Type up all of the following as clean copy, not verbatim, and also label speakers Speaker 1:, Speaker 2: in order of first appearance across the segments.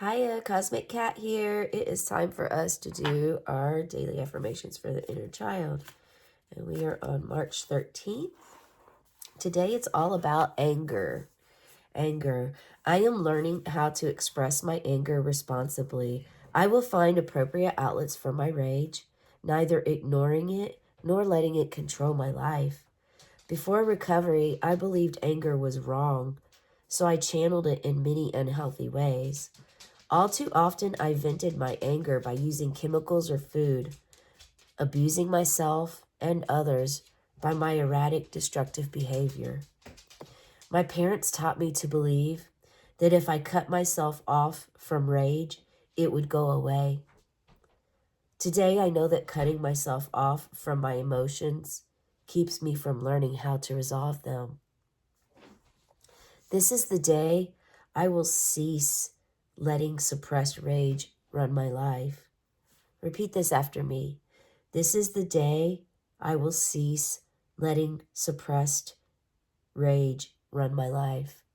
Speaker 1: Hiya, Cosmic Cat here. It is time for us to do our daily affirmations for the inner child. And we are on March 13th. Today it's all about anger. Anger. I am learning how to express my anger responsibly. I will find appropriate outlets for my rage, neither ignoring it nor letting it control my life. Before recovery, I believed anger was wrong, so I channeled it in many unhealthy ways. All too often, I vented my anger by using chemicals or food, abusing myself and others by my erratic, destructive behavior. My parents taught me to believe that if I cut myself off from rage, it would go away. Today, I know that cutting myself off from my emotions keeps me from learning how to resolve them. This is the day I will cease letting suppressed rage run my life. Repeat this after me. This is the day I will cease letting suppressed rage run my life.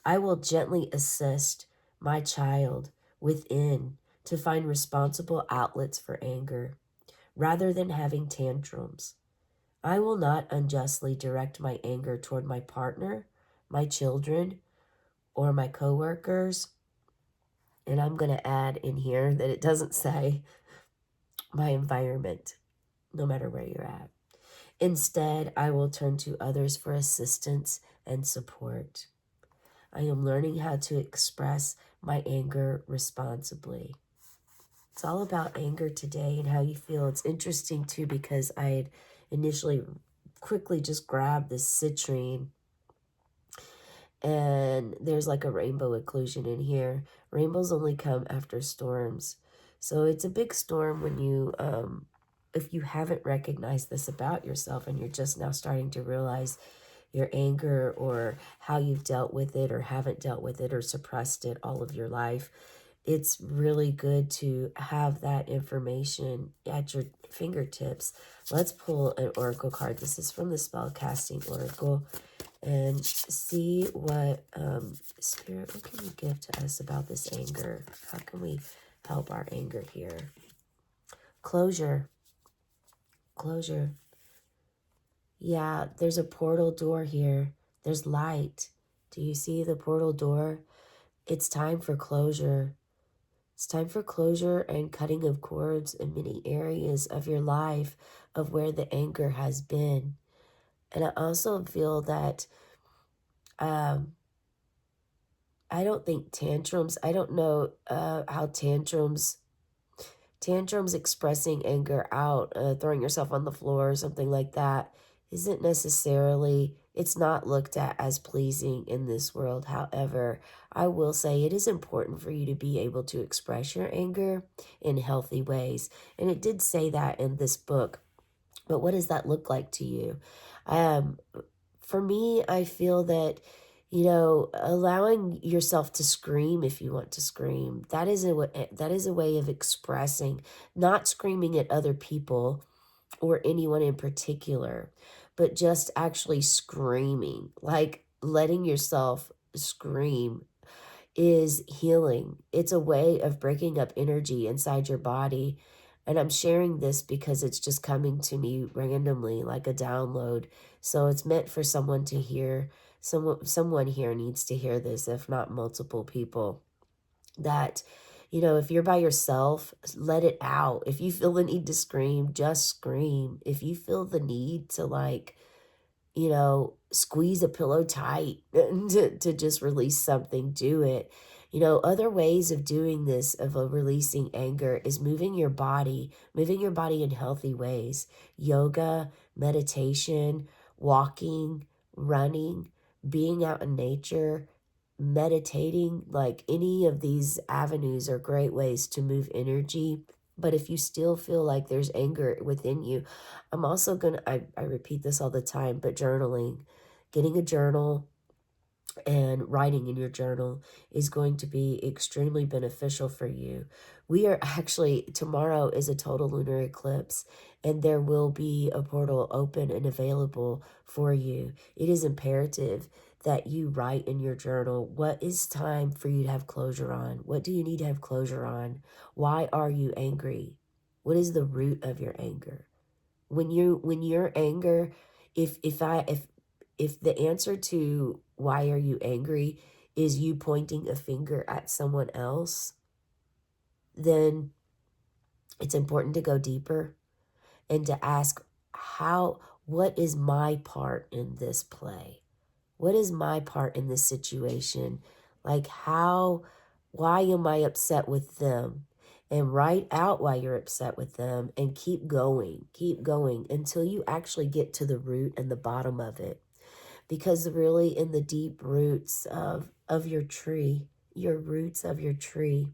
Speaker 1: I will gently assist my child within to find responsible outlets for anger rather than having tantrums. I will not unjustly direct my anger toward my partner, my children, or my coworkers. And I'm going to add in here that it doesn't say my environment, no matter where you're at. Instead, I will turn to others for assistance and support. I am learning how to express my anger responsibly. It's all about anger today and how you feel. It's interesting too because I had initially quickly just grabbed this citrine, and there's like a rainbow occlusion in here. Rainbows only come after storms. So it's a big storm when you, if you haven't recognized this about yourself and you're just now starting to realize your anger or how you've dealt with it or haven't dealt with it or suppressed it all of your life, it's really good to have that information at your fingertips. Let's pull an oracle card. This is from the Spellcasting Oracle. And see what, Spirit, what can you give to us about this anger? How can we help our anger here? Closure. Closure. Yeah, there's a portal door here. There's light. Do you see the portal door? It's time for closure. It's time for closure and cutting of cords in many areas of your life of where the anger has been. And I also feel that I don't think tantrums, I don't know how tantrums expressing anger out, throwing yourself on the floor or something like that, isn't necessarily, it's not looked at as pleasing in this world. However, I will say it is important for you to be able to express your anger in healthy ways. And it did say that in this book. But what does that look like to you? Um, for me, I feel that, allowing yourself to scream if you want to scream, that is a way of expressing, not screaming at other people or anyone in particular, but just actually screaming, like letting yourself scream is healing. It's a way of breaking up energy inside your body. And I'm sharing this because it's just coming to me randomly, like a download. So it's meant for someone to hear. Someone here needs to hear this, if not multiple people. That, if you're by yourself, let it out. If you feel the need to scream, just scream. If you feel the need to squeeze a pillow tight to just release something, do it. Other ways of doing this, of releasing anger, is moving your body in healthy ways. Yoga, meditation, walking, running, being out in nature, meditating, like any of these avenues are great ways to move energy. But if you still feel like there's anger within you, I'm also I repeat this all the time, but journaling, getting a journal and writing in your journal is going to be extremely beneficial for you. We are actually, tomorrow is a total lunar eclipse, and there will be a portal open and available for you. It is imperative that you write in your journal. What is time for you to have closure on? What do you need to have closure on? Why are you angry? What is the root of your anger? When your anger, if the answer to why are you angry is you pointing a finger at someone else, then it's important to go deeper and to ask, what is my part in this play? What is my part in this situation? Like, why am I upset with them? And write out why you're upset with them and keep going until you actually get to the root and the bottom of it. Because really in the deep roots of your tree, your roots of your tree,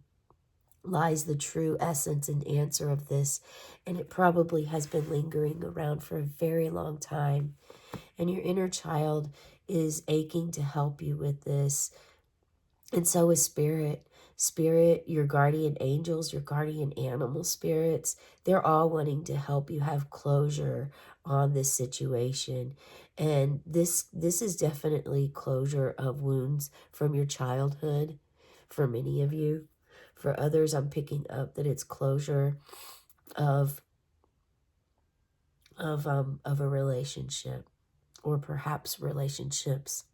Speaker 1: lies the true essence and answer of this. And it probably has been lingering around for a very long time. And your inner child is aching to help you with this. And so is spirit. Spirit, your guardian angels, your guardian animal spirits, they're all wanting to help you have closure on this situation. And this is definitely closure of wounds from your childhood for many of you. For others, I'm picking up that it's closure of a relationship, or perhaps relationships.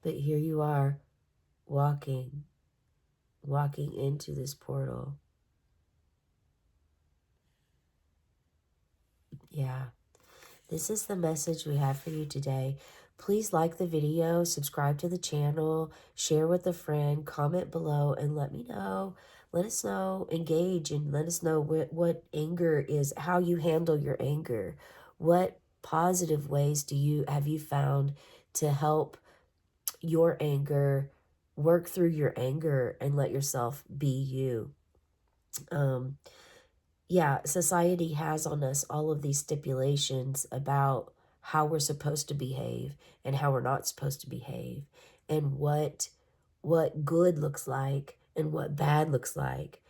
Speaker 1: But here you are, walking into this portal. Yeah, this is the message we have for you today. Please like the video, subscribe to the channel, share with a friend, comment below, and let me know. Let us know, engage, and let us know what anger is, how you handle your anger. What positive ways have you found to help your anger, work through your anger, and let yourself be you? Yeah, society has on us all of these stipulations about how we're supposed to behave and how we're not supposed to behave, and what good looks like and what bad looks like,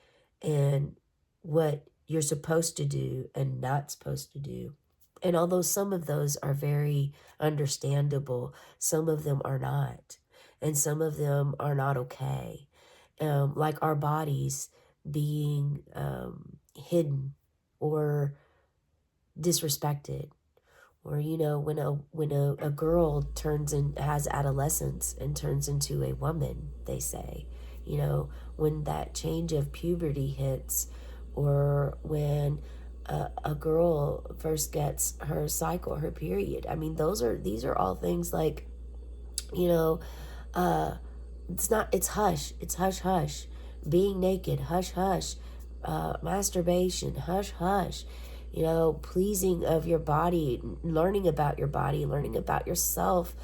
Speaker 1: and what you're supposed to do and not supposed to do. And although some of those are very understandable, some of them are not, and some of them are not okay. Like our bodies being hidden or disrespected, or when a girl turns and has adolescence and turns into a woman, they say, when that change of puberty hits, or when a girl first gets her cycle, her period. I mean, these are all things like, uh it's hush. It's hush, hush. Being naked, hush, hush. Masturbation, hush, hush. Pleasing of your body, learning about your body, learning about yourself,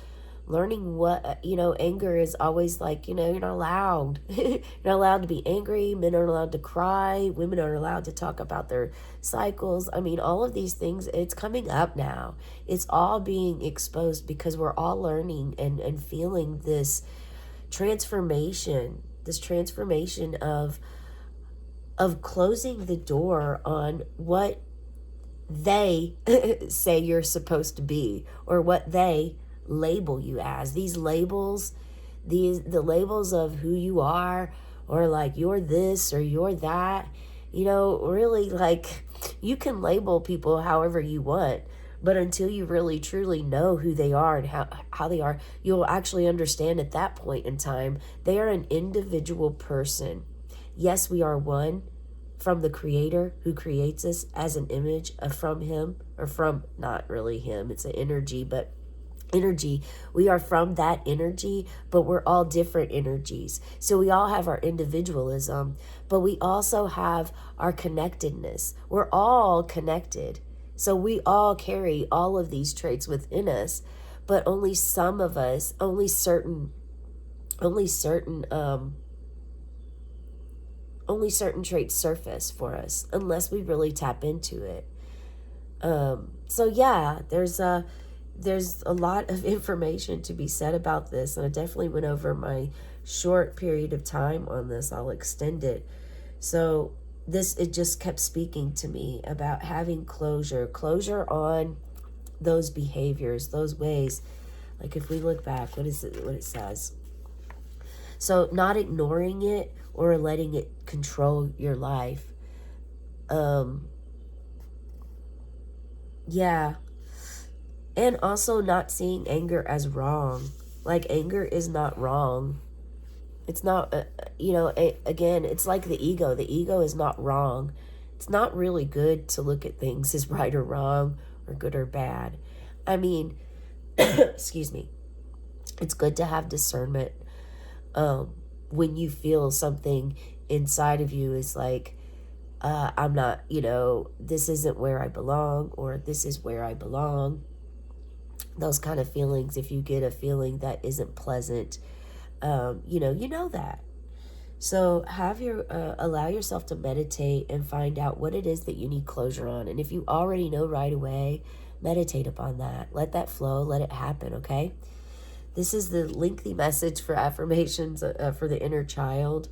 Speaker 1: learning what, anger is always like, you're not allowed. You're not allowed to be angry. Men aren't allowed to cry. Women aren't allowed to talk about their cycles. I mean, all of these things, it's coming up now. It's all being exposed because we're all learning and feeling this transformation of closing the door on what they say you're supposed to be, or what they label you as. These labels, the labels of who you are, or like you're this or you're that, really, like, you can label people however you want, but until you really truly know who they are and how they are, you'll actually understand at that point in time they are an individual person. Yes, we are one from the Creator who creates us as an image from Him, or from, not really Him, it's an energy, but energy. We are from that energy, but we're all different energies. So we all have our individualism, but we also have our connectedness. We're all connected. So we all carry all of these traits within us, but only some of us, only certain traits surface for us unless we really tap into it. So yeah, there's a lot of information to be said about this, and I definitely went over my short period of time on this. I'll extend it. So it just kept speaking to me about having closure on those behaviors, those ways Like if we look back, what is it, what it says? So not ignoring it or letting it control your life. Yeah. And also not seeing anger as wrong. Like anger is not wrong. It's not, again, it's like the ego. The ego is not wrong. It's not really good to look at things as right or wrong or good or bad. I mean, excuse me. It's good to have discernment when you feel something inside of you is like, I'm not, this isn't where I belong, or this is where I belong. Those kind of feelings, if you get a feeling that isn't pleasant, you know that. So allow yourself to meditate and find out what it is that you need closure on. And if you already know right away, meditate upon that. Let that flow, let it happen, okay? This is the lengthy message for affirmations for the inner child.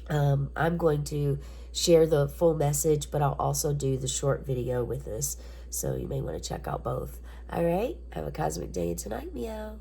Speaker 1: I'm going to share the full message, but I'll also do the short video with this. So you may want to check out both. All right. Have a cosmic day tonight. Meow.